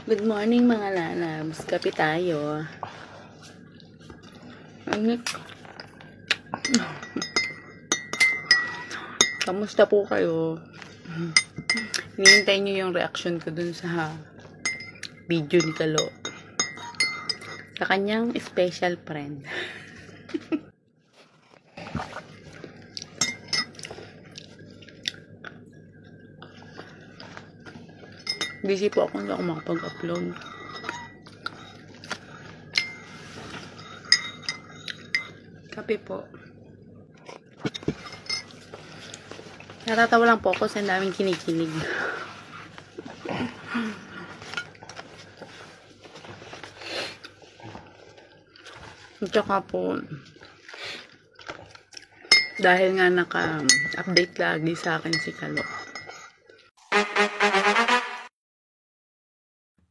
Good morning mga lalabs. Kape tayo. Kamusta po kayo? Hinihintay nyo yung reaction ko dun sa video ni Kalo. Sa kanyang special friend. Busy po ako, hindi ako makapag-upload. Kape po. Natatawa lang po ako sa daming kinikilig. At saka po, dahil nga naka-update lagi sa akin si Kalo.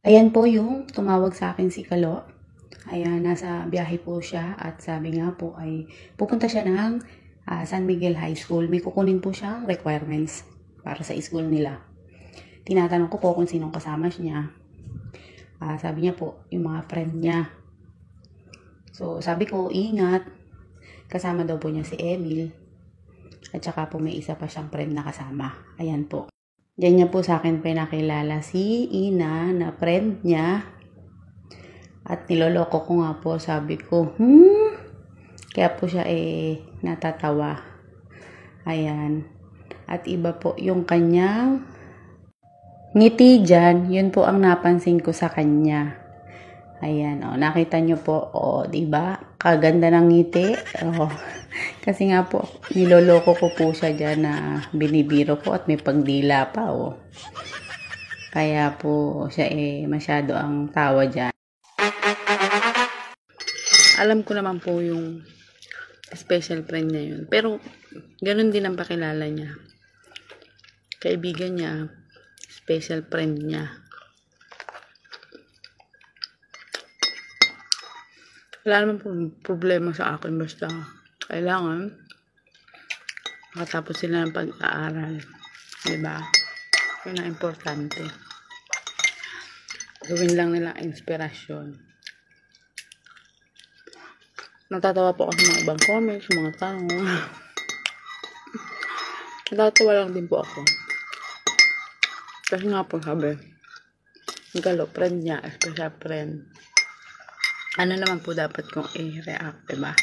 Ayan po yung tumawag sa akin si Kalo. Ayan, nasa biyahe po siya at sabi nga po ay pupunta siya ng San Miguel High School. May kukunin po siyang requirements para sa school nila. Tinatanong ko po kung sinong kasama niya. Sabi niya po, yung mga friend niya. So, sabi ko, ingat. Kasama daw po niya si Emil. At saka po may isa pa siyang friend na kasama. Ayan po. Diyan niya po sa akin pinakilala si Ina na friend niya. At niloloko ko nga po, sabi ko, Kaya po siya natatawa. Ayan. At iba po yung kanyang ngiti dyan. Yun po ang napansin ko sa kanya. Ayan, nakita nyo po, diba? Kaganda ng ngiti. Kasi nga po, niloloko ko po siya dyan na binibiro ko at may pagdila pa, Kaya po siya masyado ang tawa dyan. Alam ko naman po yung special friend niya yun. Pero, ganun din ang pakilala niya. Kaibigan niya, special friend niya. Wala naman po problema sa akin. Basta, kailangan makatapos sila ng pag-aaral. Diba? Yun ang importante. Gawin lang nila inspirasyon. Natatawa po ako sa mga ibang comments, mga tanong. Natatawa lang din po ako. Kasi nga po sabi, yung Kalo, friend niya, special friend. Ano naman po dapat kong i-react, diba?